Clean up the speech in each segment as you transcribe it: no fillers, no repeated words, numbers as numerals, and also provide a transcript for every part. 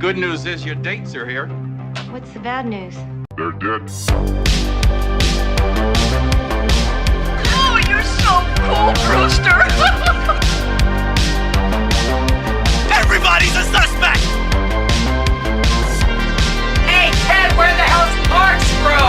Good news is your dates are here. What's the bad news? They're dead. Oh, you're so cool, Brewster! Everybody's a suspect! Hey, Ted, where the hell's Corkscrew?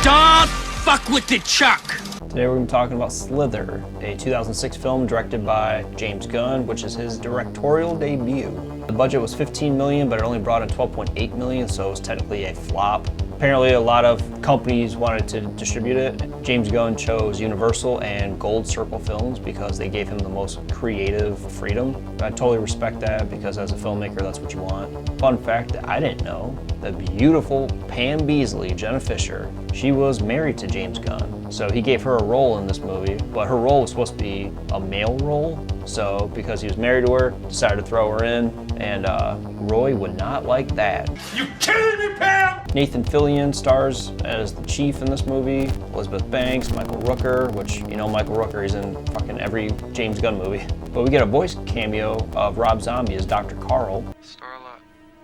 Don't fuck with the Chuck! Today we're going to be talking about Slither, a 2006 film directed by James Gunn, which is his directorial debut. The budget was $15 million, but it only brought in $12.8 million, so it was technically a flop. Apparently a lot of companies wanted to distribute it. James Gunn chose Universal and Gold Circle Films because they gave him the most creative freedom. I totally respect that because as a filmmaker, that's what you want. Fun fact that I didn't know, the beautiful Pam Beesly, Jenna Fischer, she was married to James Gunn. So he gave her a role in this movie, but her role was supposed to be a male role. So because he was married to her, decided to throw her in, and Roy would not like that. You killing me, Pam? Nathan Fillion stars as the chief in this movie. Elizabeth Banks, Michael Rooker, which, you know, Michael Rooker is in fucking every James Gunn movie. But we get a voice cameo of Rob Zombie as Dr. Carl. Starla,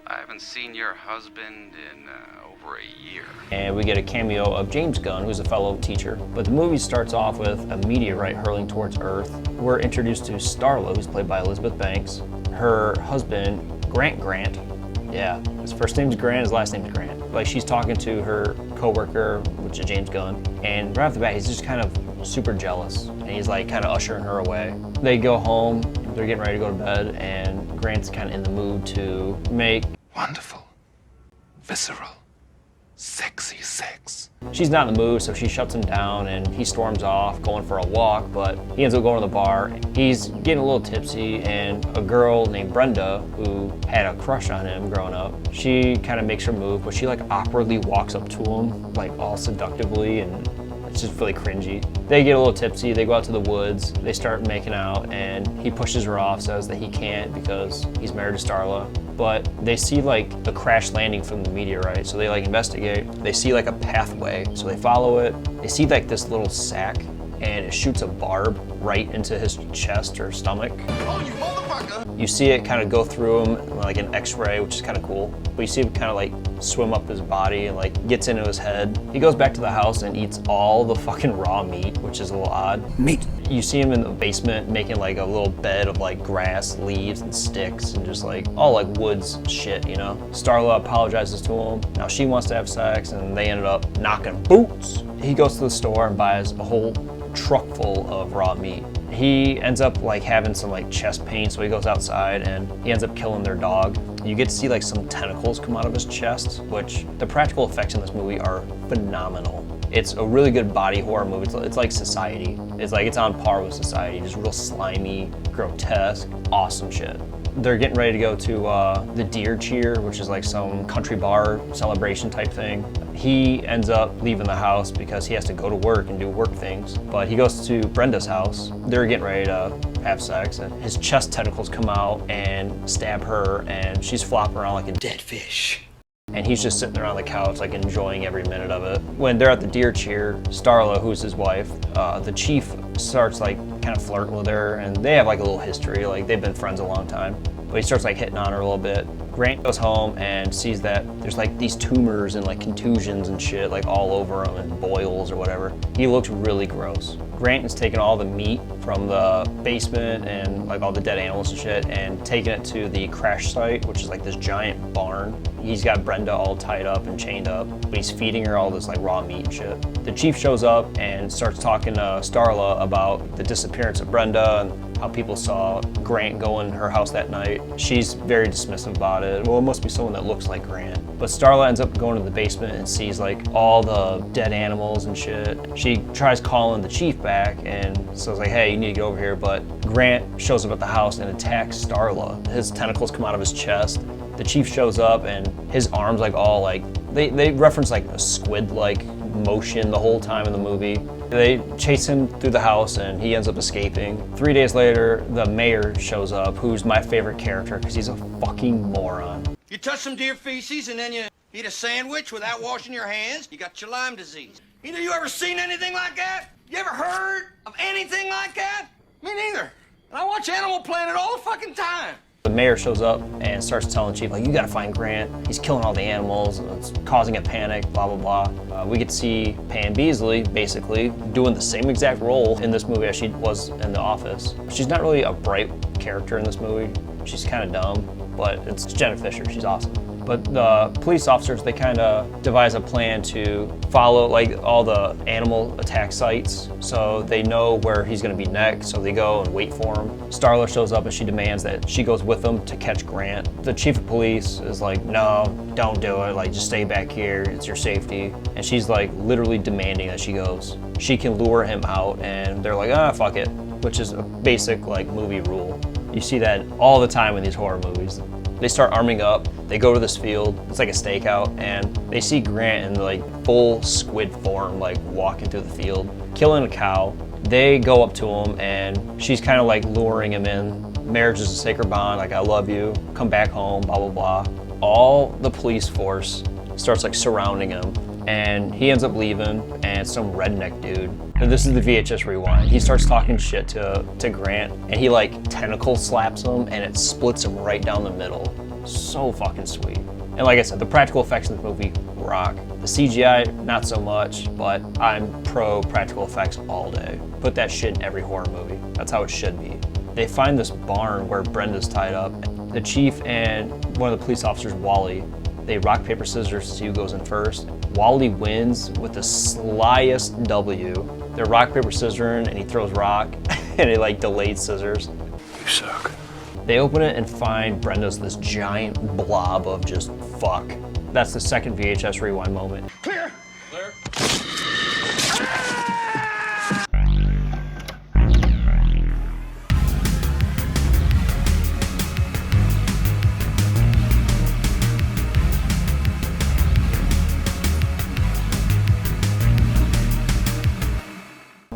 I haven't seen your husband in over a year. And we get a cameo of James Gunn, who's a fellow teacher. But the movie starts off with a meteorite hurling towards Earth. We're introduced to Starla, who's played by Elizabeth Banks. Her husband, Grant. Yeah, his first name's Grant, his last name's Grant. Like, she's talking to her coworker, which is James Gunn, and right off the bat, he's just kind of super jealous, and he's like kind of ushering her away. They go home, they're getting ready to go to bed, and Grant's kind of in the mood to make Wonderful. Visceral. Sexy sex. She's not in the mood, so she shuts him down and he storms off going for a walk, but he ends up going to the bar. He's getting a little tipsy, and a girl named Brenda, who had a crush on him growing up, she kind of makes her move, but she like awkwardly walks up to him, like all seductively, and it's just really cringy. They get a little tipsy, they go out to the woods, they start making out, and he pushes her off, says that he can't because he's married to Starla. But they see like the crash landing from the meteorite, so they like investigate. They see like a pathway, so they follow it. They see like this little sack, and it shoots a barb right into his chest or stomach. Oh, you motherfucker! You see it kind of go through him like an x-ray, which is kind of cool. But you see it kind of like swim up his body and like gets into his head. He goes back to the house and eats all the fucking raw meat, which is a little odd. Meat. You see him in the basement making like a little bed of like grass, leaves, and sticks, and just like all like woods shit, you know? Starla apologizes to him. Now she wants to have sex, and they ended up knocking boots. He goes to the store and buys a whole truck full of raw meat. He ends up like having some like chest pain, so he goes outside and he ends up killing their dog. You get to see like some tentacles come out of his chest, which the practical effects in this movie are phenomenal. It's a really good body horror movie. It's like Society. It's on par with Society. Just real slimy, grotesque, awesome shit. They're getting ready to go to the Deer Cheer, which is like some country bar celebration type thing. He ends up leaving the house because he has to go to work and do work things. But he goes to Brenda's house. They're getting ready to have sex, and his chest tentacles come out and stab her, and she's flopping around like a dead fish. And he's just sitting there on the couch, like enjoying every minute of it. When they're at the Deer Cheer, Starla, who's his wife, the chief starts like kind of flirting with her, and they have like a little history, like they've been friends a long time. But he starts like hitting on her a little bit. Grant goes home and sees that there's like these tumors and like contusions and shit like all over him, and boils or whatever. He looks really gross. Grant is taking all the meat from the basement and like all the dead animals and shit and taking it to the crash site, which is like this giant barn. He's got Brenda all tied up and chained up, but he's feeding her all this like raw meat and shit. The chief shows up and starts talking to Starla about the disappearance of Brenda and how people saw Grant go in her house that night. She's very dismissive about it. Well, it must be someone that looks like Grant. But Starla ends up going to the basement and sees like all the dead animals and shit. She tries calling the chief back and says like, hey, you need to get over here. But Grant shows up at the house and attacks Starla. His tentacles come out of his chest. The chief shows up and his arms like all like, they reference like a squid-like motion the whole time in the movie. They chase him through the house and he ends up escaping. 3 days later, the mayor shows up, who's my favorite character because he's a fucking moron. You touch some deer feces and then you eat a sandwich without washing your hands, you got your Lyme disease. Either you ever seen anything like that? You ever heard of anything like that? Me neither. And I watch Animal Planet all the fucking time. The mayor shows up and starts telling Chief, like, you gotta find Grant. He's killing all the animals, and it's causing a panic, blah, blah, blah. We get to see Pam Beesly, basically, doing the same exact role in this movie as she was in The Office. She's not really a bright character in this movie. She's kind of dumb, but it's Jenna Fisher, she's awesome. But the police officers, they kind of devise a plan to follow like all the animal attack sites, so they know where he's gonna be next, so they go and wait for him. Starla shows up and she demands that she goes with them to catch Grant. The chief of police is like, no, don't do it, like just stay back here, it's your safety. And she's like literally demanding that she goes. She can lure him out and they're like, ah, fuck it, which is a basic like movie rule. You see that all the time in these horror movies. They start arming up, they go to this field, it's like a stakeout, and they see Grant in like full squid form, like walking through the field, killing a cow. They go up to him and she's kind of like luring him in. Marriage is a sacred bond, like I love you, come back home, blah, blah, blah. All the police force starts like surrounding him and he ends up leaving and it's some redneck dude. And this is the VHS rewind. He starts talking shit to Grant and he like tentacle slaps him and it splits him right down the middle. So fucking sweet. And like I said, the practical effects in the movie rock. The CGI, not so much, but I'm pro practical effects all day. Put that shit in every horror movie. That's how it should be. They find this barn where Brenda's tied up. The chief and one of the police officers, Wally, they rock, paper, scissors to see who goes in first. Wally wins with the slyest W. They're rock, paper, scissors, and he throws rock, and it like delayed scissors. You suck. They open it and find Brenda's this giant blob of just fuck. That's the second VHS rewind moment. Clear. Clear.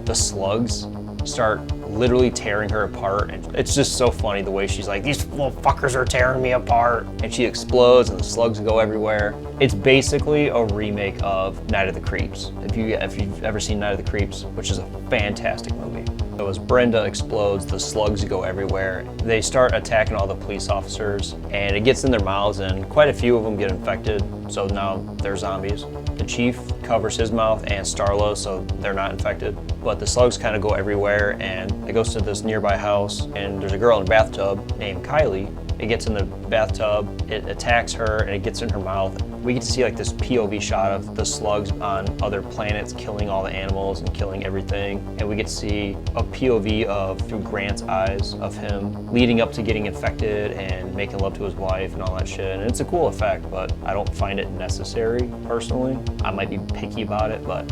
The slugs start literally tearing her apart, and it's just so funny the way she's like, these little fuckers are tearing me apart, and she explodes and the slugs go everywhere. It's basically a remake of Night of the Creeps, if you've ever seen Night of the Creeps, which is a fantastic movie. So as Brenda explodes, the slugs go everywhere. They start attacking all the police officers and it gets in their mouths and quite a few of them get infected, so now they're zombies. The chief covers his mouth and Starla, so they're not infected. But the slugs kind of go everywhere and it goes to this nearby house and there's a girl in a bathtub named Kylie. It gets in the bathtub, it attacks her and it gets in her mouth. We get to see like this POV shot of the slugs on other planets killing all the animals and killing everything. And we get to see a POV of, through Grant's eyes, of him leading up to getting infected and making love to his wife and all that shit. And it's a cool effect, but I don't find it necessary personally. I might be picky about it, but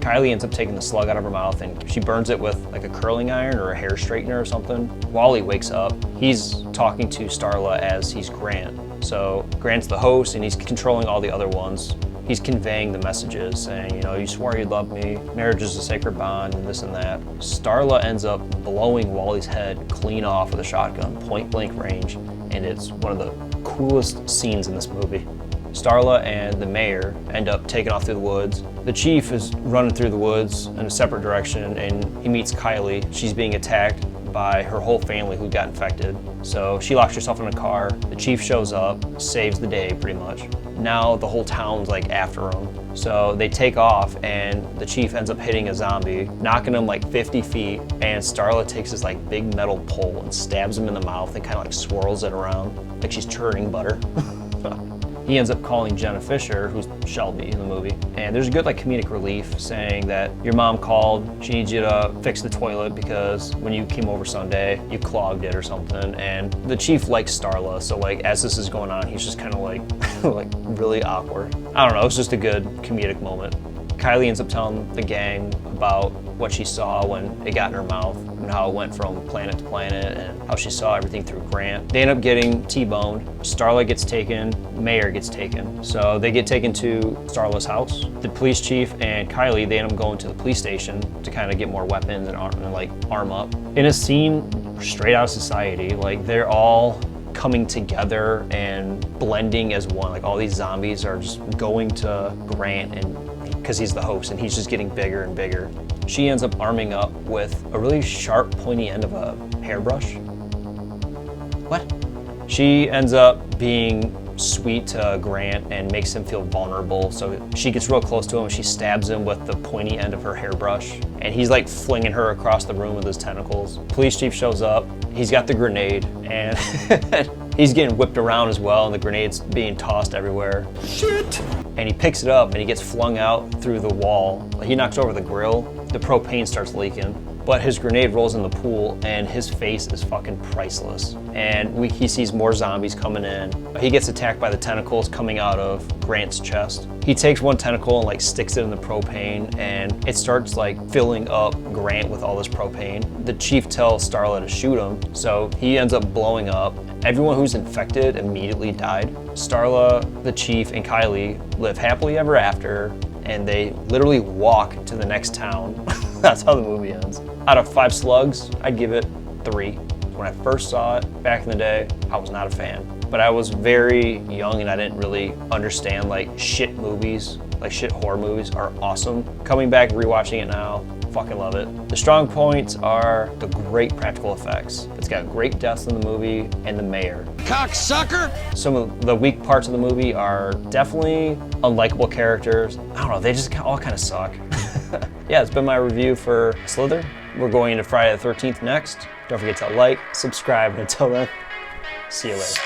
Kylie ends up taking the slug out of her mouth and she burns it with like a curling iron or a hair straightener or something. Wally wakes up. He's talking to Starla as he's Grant. So Grant's the host and he's controlling all the other ones. He's conveying the messages saying, you know, you swore you'd love me, marriage is a sacred bond, and this and that. Starla ends up blowing Wally's head clean off with a shotgun, point blank range, and it's one of the coolest scenes in this movie. Starla and the mayor end up taking off through the woods. The chief is running through the woods in a separate direction and he meets Kylie. She's being attacked by her whole family who got infected. So she locks herself in a car. The chief shows up, saves the day pretty much. Now the whole town's like after him. So they take off and the chief ends up hitting a zombie, knocking him like 50 feet. And Starla takes this like big metal pole and stabs him in the mouth and kind of like swirls it around like she's churning butter. He ends up calling Jenna Fisher, who's Shelby in the movie. And there's a good like comedic relief saying that your mom called, she needs you to fix the toilet because when you came over Sunday, you clogged it or something. And the chief likes Starla, so like as this is going on, he's just kind of like, like really awkward. I don't know, it's just a good comedic moment. Kylie ends up telling the gang about what she saw when it got in her mouth and how it went from planet to planet and how she saw everything through Grant. They end up getting T-boned. Starla gets taken, Mayor gets taken. So they get taken to Starla's house. The police chief and Kylie, they end up going to the police station to kind of get more weapons and arm up. In a scene straight out of Society, like they're all coming together and blending as one. Like all these zombies are just going to Grant and because he's the host and he's just getting bigger and bigger. She ends up arming up with a really sharp, pointy end of a hairbrush. What? She ends up being sweet to Grant and makes him feel vulnerable. So she gets real close to him and she stabs him with the pointy end of her hairbrush. And he's like flinging her across the room with his tentacles. Police chief shows up. He's got the grenade and he's getting whipped around as well, and the grenade's being tossed everywhere. Shit! And he picks it up and he gets flung out through the wall. He knocks over the grill. The propane starts leaking. But his grenade rolls in the pool and his face is fucking priceless. And he sees more zombies coming in. He gets attacked by the tentacles coming out of Grant's chest. He takes one tentacle and like sticks it in the propane, and it starts like filling up Grant with all this propane. The chief tells Starla to shoot him, so he ends up blowing up. Everyone who's infected immediately died. Starla, the chief, and Kylie live happily ever after, and they literally walk to the next town. That's how the movie ends. Out of 5 slugs, I'd give it 3. When I first saw it back in the day, I was not a fan. But I was very young and I didn't really understand like shit movies, like shit horror movies are awesome. Coming back, rewatching it now, fucking love it. The strong points are the great practical effects. It's got great deaths in the movie and the mayor. Cocksucker! Some of the weak parts of the movie are definitely unlikable characters. I don't know, they just all kind of suck. Yeah, it's been my review for Slither. We're going into Friday the 13th next. Don't forget to like, subscribe, and until then, see you later.